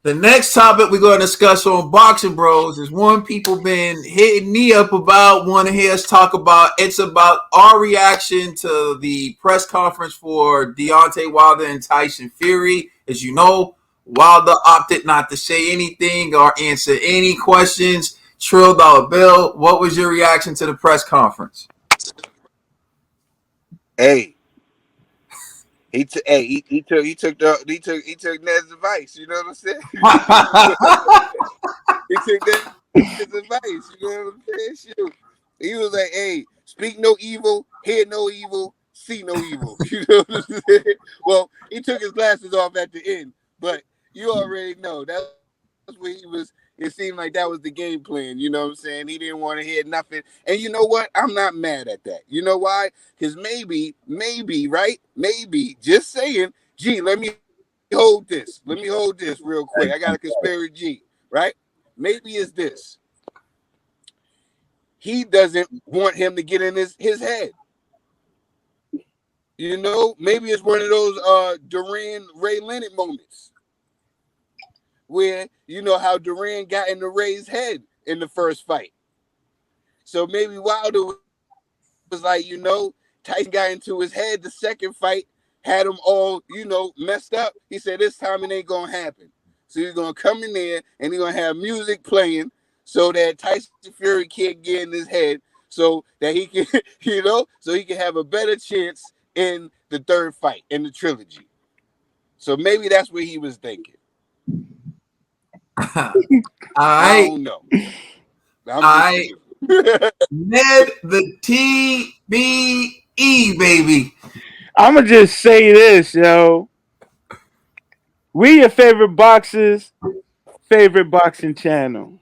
The next topic we're going to discuss on Boxing Bros is one people been hitting me up about, want to hear us talk about. It's about our reaction to the press conference for Deontay Wilder and Tyson Fury. As you know, Wilder opted not to say anything or answer any questions. Trill Dollar Bill, what was your reaction to the press conference? Hey, he took Ned's advice. You know what I'm saying? He took Ned's advice. You know what I'm saying? Shoot. He was like, "Hey, speak no evil, hear no evil, see no evil." You know what I'm saying? Well, he took his glasses off at the end, but you already know that's where he was. It seemed like that was the game plan. You know what I'm saying? He didn't want to hear nothing. And you know what? I'm not mad at that. You know why? Because maybe, right? Maybe, just saying, G, let me hold this. Let me hold this real quick. I got a conspiracy G, right? Maybe it's this. He doesn't want him to get in his head. You know, maybe it's one of those Duran Ray Leonard moments where you know how Duran got in the Ray's head in the first fight. So maybe Wilder was like, Tyson got into his head the second fight, had him all, messed up. He said, this time it ain't gonna happen. So he's gonna come in there and he's gonna have music playing so that Tyson Fury can't get in his head so that he can, so he can have a better chance in the third fight in the trilogy. So maybe that's what he was thinking. All I right. don't know. All I'm just right. saying. Ned the TBE, baby. I'ma just say this, yo. We your favorite boxers, favorite boxing channel.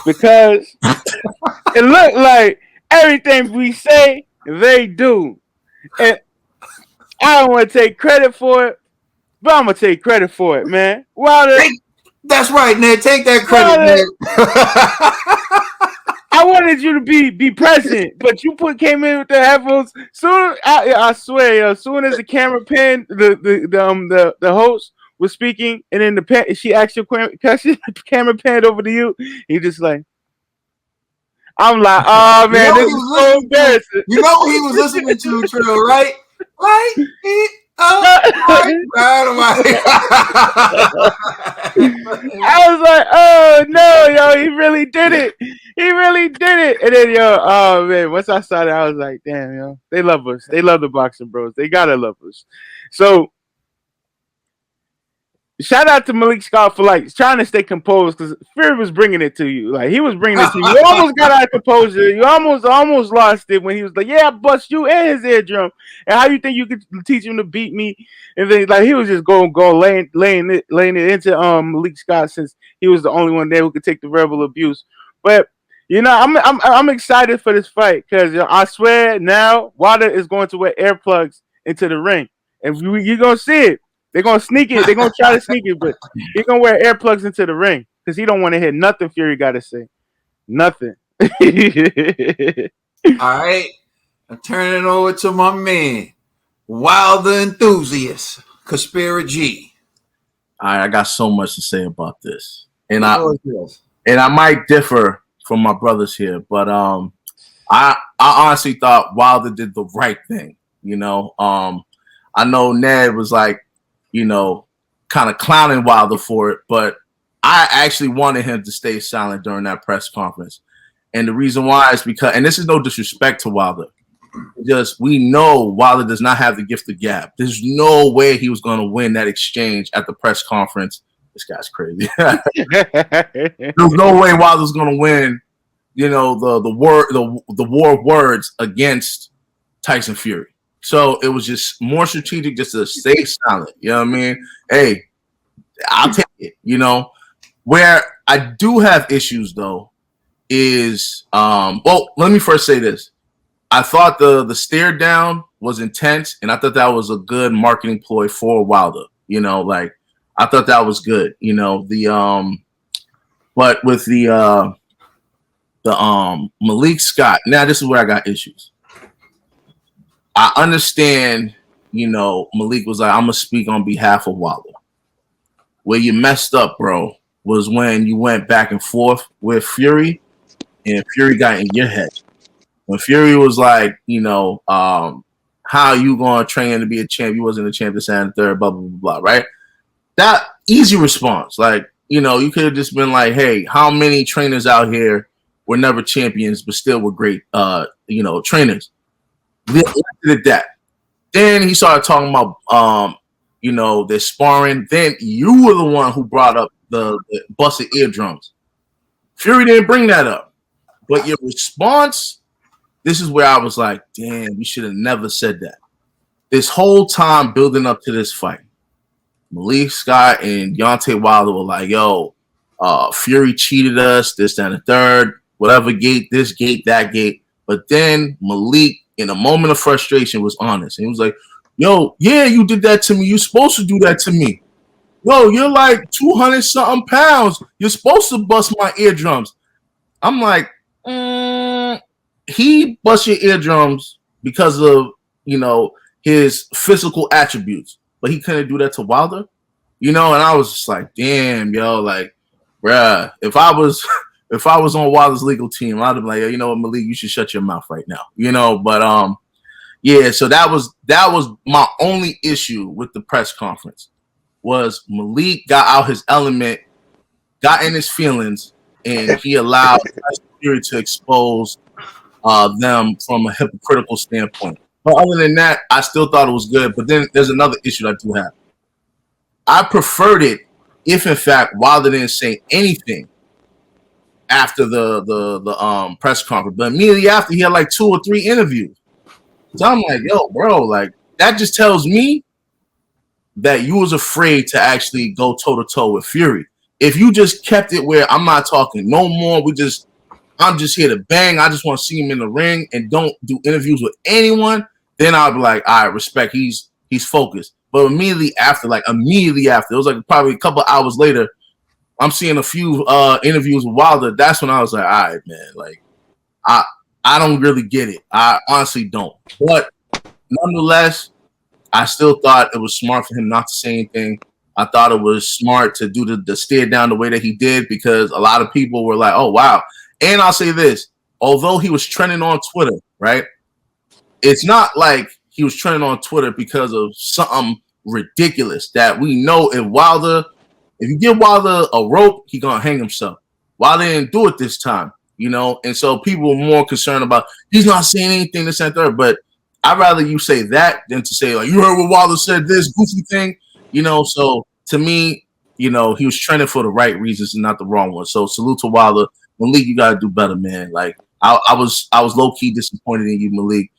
Because it look like everything we say, they do. And I don't want to take credit for it, but I'm gonna take credit for it, man. Wilder, That's right, Ned. Take that credit, Wilder, Ned. I wanted you to be present, but you came in with the headphones. I swear, yo, soon as the camera pan, the host was speaking, and then she asked your question, camera panned over to you. You just like, I'm like, oh You know man, what this he is was so listening to? embarrassing. You know what he was listening to, Trill, right? Light it up, right, I was like, oh no, yo, he really did it. He really did it. And then, yo, oh man, once I saw that, I was like, damn, yo, they love us. They love the boxing bros. They gotta love us. So shout out to Malik Scott for like trying to stay composed because Fury was bringing it to you. Like he was bringing it to you. You almost got out of composure. You almost lost it when he was like, "Yeah, I bust you and his eardrum." And how you think you could teach him to beat me? And then like he was just laying it into Malik Scott since he was the only one there who could take the verbal abuse. But I'm excited for this fight because I swear now Wilder is going to wear earplugs into the ring, and you're gonna see it. They're gonna sneak it. They're gonna try to sneak it, but he's gonna wear earplugs into the ring because he don't want to hear nothing Fury got to say. Nothing. All right. I'm turning it over to my man, Wilder enthusiast, Conspiracy G. I got so much to say about this, and The I floor is yours. and I might differ from my brothers here, but I honestly thought Wilder did the right thing. I know Ned was like, you know, kind of clowning Wilder for it, but I actually wanted him to stay silent during that press conference. And the reason why is because, and this is no disrespect to Wilder, just we know Wilder does not have the gift of gab. There's no way he was going to win that exchange at the press conference. This guy's crazy. There's no way Wilder's going to win. The war of words against Tyson Fury. So it was just more strategic just to stay silent. You know what I mean? Hey, I'll take it. Where I do have issues though is well, let me first say this. I thought the stare down was intense, and I thought that was a good marketing ploy for Wilder. Like I thought that was good. But with the Malik Scott, now this is where I got issues. I understand, Malik was like, I'm gonna speak on behalf of Wilder. Where you messed up, bro, was when you went back and forth with Fury, and Fury got in your head. When Fury was like, how you gonna train to be a champ? You wasn't a champ this and third, blah blah blah blah, right? That easy response, like, you could have just been like, hey, how many trainers out here were never champions but still were great, trainers? Left it at that. Then he started talking about, the sparring. Then you were the one who brought up the busted eardrums. Fury didn't bring that up, but your response. This is where I was like, damn, you should have never said that. This whole time building up to this fight, Malik Scott and Deontay Wilder were like, yo, Fury cheated us, this, that, and the third, whatever gate, this gate, that gate. But then Malik, in a moment of frustration, was honest. And he was like, yo, yeah, you did that to me. You're supposed to do that to me. Yo, you're like 200-something pounds. You're supposed to bust my eardrums. I'm like, he bust your eardrums because of, his physical attributes, but he couldn't do that to Wilder, and I was just like, damn, yo, like, bruh, if I was on Wilder's legal team, I'd have been like, yo, you know what, Malik, you should shut your mouth right now, but yeah, so that was my only issue with the press conference was Malik got out his element, got in his feelings, and he allowed Fury to expose them from a hypocritical standpoint. But other than that, I still thought it was good. But then there's another issue that I do have. I preferred it if, in fact, Wilder didn't say anything after the press conference. But immediately after, he had like 2 or 3 interviews. So I'm like, yo, bro, like, that just tells me that you was afraid to actually go toe-to-toe with Fury. If you just kept it where I'm not talking no more, I'm just here to bang. I just want to see him in the ring and don't do interviews with anyone. Then I'll be like, all right, respect. He's focused. But immediately after, it was like probably a couple hours later, I'm seeing a few interviews with Wilder. That's when I was like, all right, man. Like, I don't really get it. I honestly don't. But nonetheless, I still thought it was smart for him not to say anything. I thought it was smart to do the stare down the way that he did because a lot of people were like, oh, wow. And I'll say this, although he was trending on Twitter, right? It's not like he was trending on Twitter because of something ridiculous that we know if you give Wilder a rope, he's going to hang himself. Wilder didn't do it this time, And so people were more concerned about he's not saying anything, this and third. But I'd rather you say that than to say, like, you heard what Wilder said, this goofy thing, So to me, he was trending for the right reasons and not the wrong ones. So salute to Wilder. Malik, you gotta do better, man. Like I was low key disappointed in you, Malik.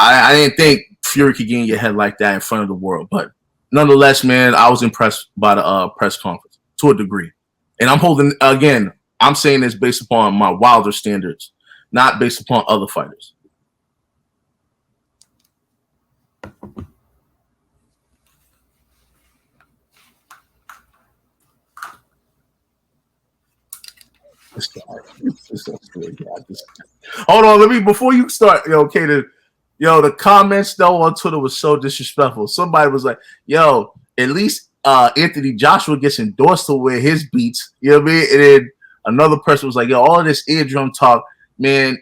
I didn't think Fury could get in your head like that in front of the world, but nonetheless, man, I was impressed by the press conference to a degree. And I'm saying this based upon my Wilder standards, not based upon other fighters. Hold on, before you start, Kaden, the comments though on Twitter was so disrespectful. Somebody was like, yo, at least Anthony Joshua gets endorsed to wear his beats. You know what I mean? And then another person was like, yo, all this eardrum talk, man,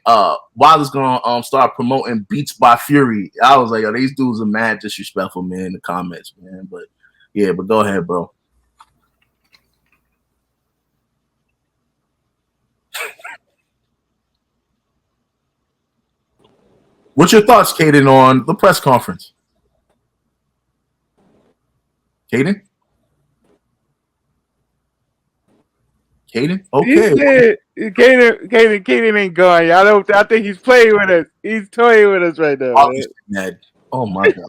Wilder's gonna start promoting Beats by Fury. I was like, yo, these dudes are mad disrespectful, man, in the comments, man. But yeah, but go ahead, bro. What's your thoughts, Kaden, on the press conference? Kaden? Okay. Kaden ain't going. I think he's playing with us. He's toying with us right now. Oh my god.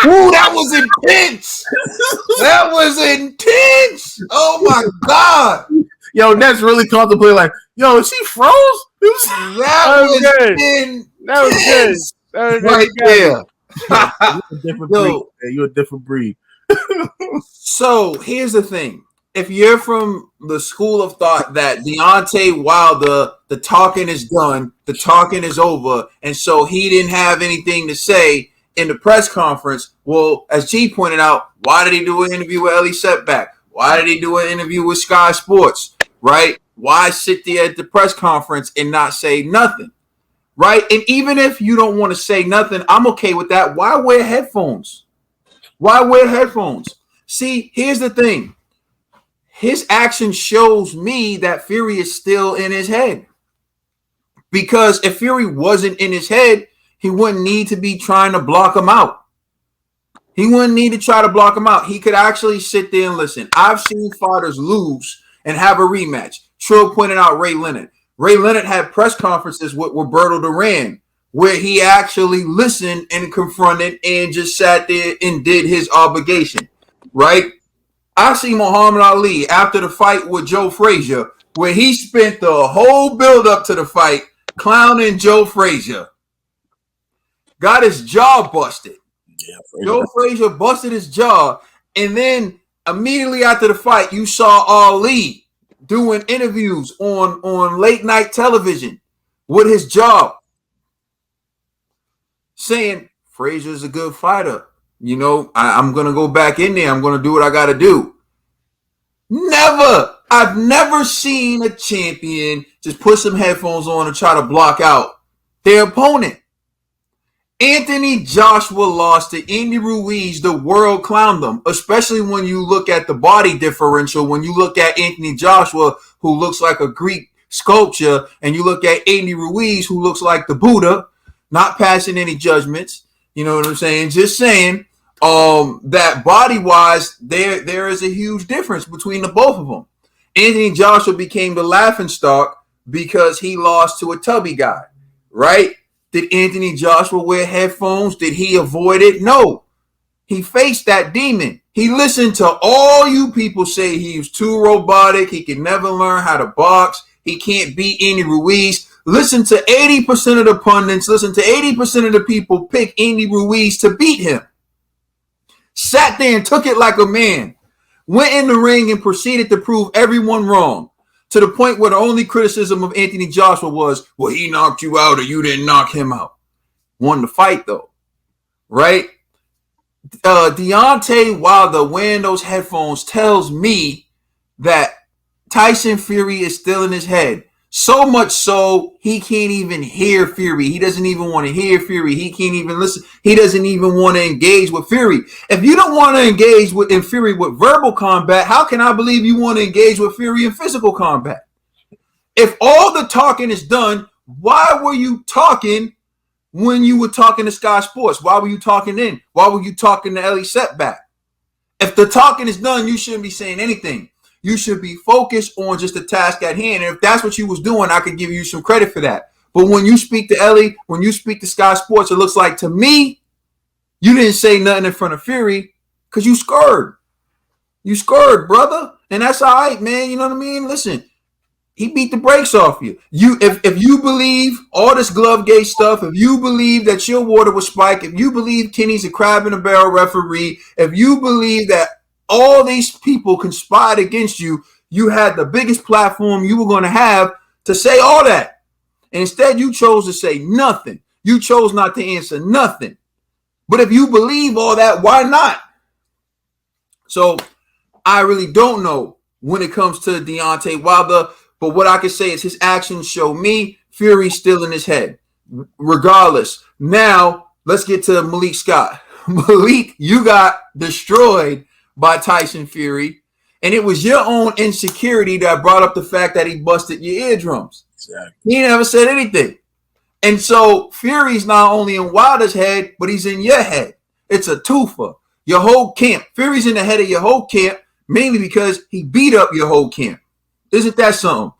Ooh, that was intense. That was intense. Oh my god. Yo, Ned's really contemplating like, yo, is he froze? That was good. That was good. Right there. You're a different breed. So here's the thing. If you're from the school of thought that Deontay Wilder, the talking is done, the talking is over, and so he didn't have anything to say, in the press conference. Well, as G pointed out, why did he do an interview with Ellie Setback? Why did he do an interview with Sky Sports? Right? Why sit there at the press conference and not say nothing? Right? And even if you don't want to say nothing, I'm okay with that. Why wear headphones? Why wear headphones? See, here's the thing. His action shows me that Fury is still in his head. Because if Fury wasn't in his head, he wouldn't need to be trying to block him out. He wouldn't need to try to block him out. He could actually sit there and listen. I've seen fighters lose and have a rematch. Trill pointed out Ray Leonard. Ray Leonard had press conferences with Roberto Duran where he actually listened and confronted and just sat there and did his obligation, right? I see Muhammad Ali after the fight with Joe Frazier where he spent the whole build up to the fight clowning Joe Frazier. Got his jaw busted. Yeah, Joe Frazier busted his jaw. And then immediately after the fight, you saw Ali doing interviews on late night television with his jaw, saying Frazier's a good fighter. You know, I'm going to go back in there. I'm going to do what I got to do. I've never seen a champion just put some headphones on and try to block out their opponent. Anthony Joshua lost to Andy Ruiz. The world clowned them, especially when you look at the body differential. When you look at Anthony Joshua, who looks like a Greek sculpture, and you look at Andy Ruiz, who looks like the Buddha, not passing any judgments. You know what I'm saying? Just saying that body-wise, there is a huge difference between the both of them. Anthony Joshua became the laughingstock because he lost to a tubby guy, right? Did Anthony Joshua wear headphones? Did he avoid it? No. He faced that demon. He listened to all you people say he was too robotic. He can never learn how to box. He can't beat Andy Ruiz. Listen to 80% of the pundits. Listen to 80% of the people pick Andy Ruiz to beat him. Sat there and took it like a man. Went in the ring and proceeded to prove everyone wrong. To the point where the only criticism of Anthony Joshua was, well, he knocked you out or you didn't knock him out. Won the fight, though. Right? Deontay Wilder wearing those headphones tells me that Tyson Fury is still in his head. So much so, he can't even hear Fury. He doesn't even want to hear Fury. He can't even listen. He doesn't even want to engage with Fury. If you don't want to engage in Fury with verbal combat, how can I believe you want to engage with Fury in physical combat? If all the talking is done, why were you talking when you were talking to Sky Sports? Why were you talking then? Why were you talking to Ellie Setback? If the talking is done, you shouldn't be saying anything. You should be focused on just the task at hand. And if that's what you was doing, I could give you some credit for that. But when you speak to Ellie, when you speak to Sky Sports, it looks like to me, you didn't say nothing in front of Fury because you scared. You scared, brother. And that's all right, man. You know what I mean? Listen, he beat the brakes off you. If you believe all this glove gate stuff, if you believe that your water was spiked, if you believe Kenny's a crab in a barrel referee, if you believe that all these people conspired against you, you had the biggest platform you were going to have to say all that. And instead, you chose to say nothing. You chose not to answer nothing. But if you believe all that, why not? So I really don't know when it comes to Deontay Wilder. But what I can say is his actions show me Fury's still in his head. Regardless. Now, let's get to Malik Scott. Malik, you got destroyed by Tyson Fury, and it was your own insecurity that brought up the fact that he busted your eardrums. Exactly. He never said anything. And so Fury's not only in Wilder's head, but he's in your head. It's a twofer. Your whole camp. Fury's in the head of your whole camp, mainly because he beat up your whole camp. Isn't that something?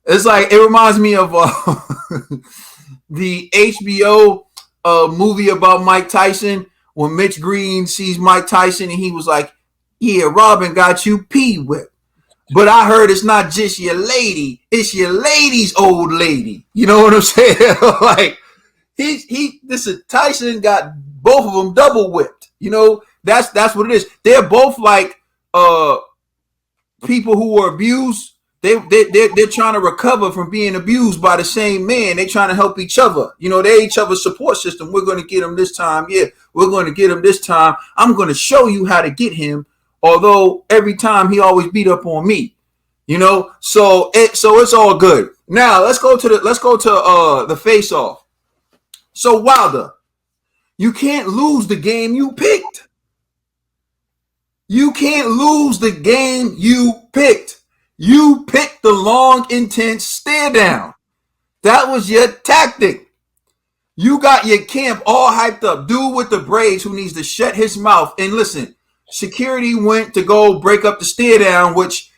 It's like, it reminds me of the HBO movie about Mike Tyson, when Mitch Green sees Mike Tyson and he was like, yeah, Robin got you pee-whipped. But I heard it's not just your lady, it's your lady's old lady. You know what I'm saying? Like, Tyson got both of them double whipped. You know, that's what it is. They're both like people who were abused. they're trying to recover from being abused by the same man. They're trying to help each other. You know, they're each other's support system. We're going to get him this time. Yeah, we're going to get him this time. I'm going to show you how to get him. Although every time he always beat up on me. You know, so it's all good. Now let's go to the face off. So Wilder, you can't lose the game you picked. You can't lose the game you picked. You picked the long, intense stare down. That was your tactic. You got your camp all hyped up. Dude with the braids who needs to shut his mouth. And listen, security went to go break up the stare down, which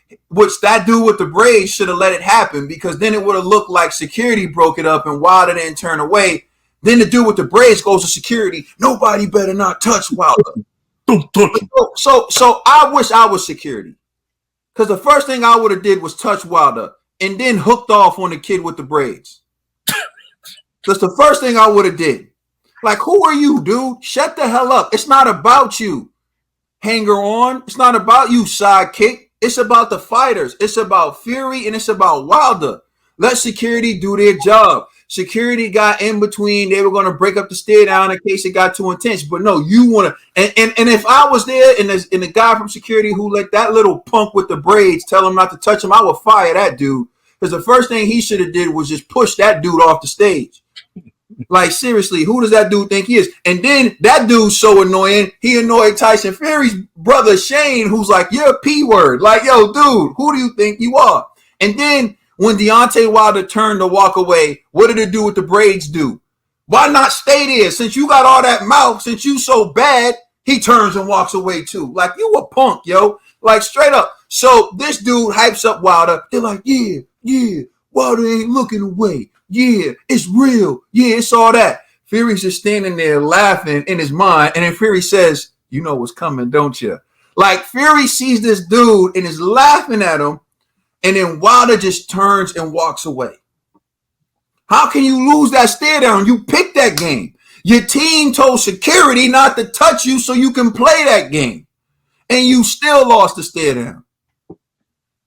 that dude with the braids should have let it happen, because then it would have looked like security broke it up and Wilder didn't turn away. Then the dude with the braids goes to security. Nobody better not touch Wilder. Don't touch him. So I wish I was security. Because the first thing I would have did was touch Wilder and then hooked off on the kid with the braids. That's the first thing I would have did. Like, who are you, dude? Shut the hell up. It's not about you, hanger on. It's not about you, sidekick. It's about the fighters. It's about Fury and it's about Wilder. Let security do their job. Security got in between. They were going to break up the stare down in case it got too intense. But no, you want to. And if I was there and the guy from security who let that little punk with the braids tell him not to touch him, I would fire that dude. Because the first thing he should have did was just push that dude off the stage. Like, seriously, who does that dude think he is? And then that dude's so annoying, he annoyed Tyson Fury's brother Shane, who's like, you're a P word. Like, yo, dude, who do you think you are? And then when Deontay Wilder turned to walk away, what did it do with the braids do? Why not stay there? Since you got all that mouth, since you so bad, he turns and walks away too. Like, you a punk, yo. Like, straight up. So this dude hypes up Wilder. They're like, yeah, Wilder ain't looking away. Yeah, it's real. Yeah, it's all that. Fury's just standing there laughing in his mind. And then Fury says, you know what's coming, don't you? Like, Fury sees this dude and is laughing at him. And then Wilder just turns and walks away. How can you lose that stare down? You picked that game. Your team told security not to touch you so you can play that game. And you still lost the stare down.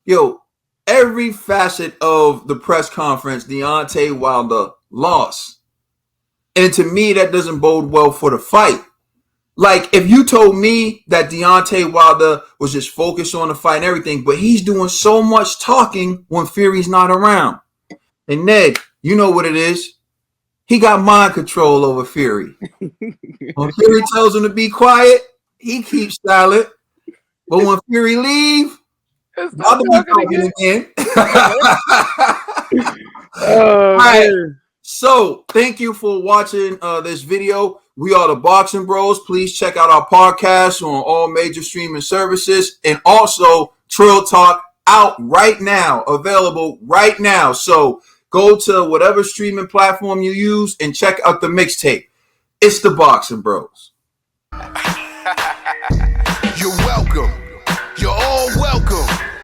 Yo, every facet of the press conference, Deontay Wilder lost. And to me, that doesn't bode well for the fight. Like, if you told me that Deontay Wilder was just focused on the fight and everything, but he's doing so much talking when Fury's not around. And Ned, you know what it is. He got mind control over Fury. When Fury tells him to be quiet, he keeps silent. But when Fury leaves, Wilder be talking again. All right. So, thank you for watching this video. We are the Boxing Bros. Please check out our podcast on all major streaming services. And also, Trill Talk out right now, available right now. So, go to whatever streaming platform you use and check out the mixtape. It's the Boxing Bros.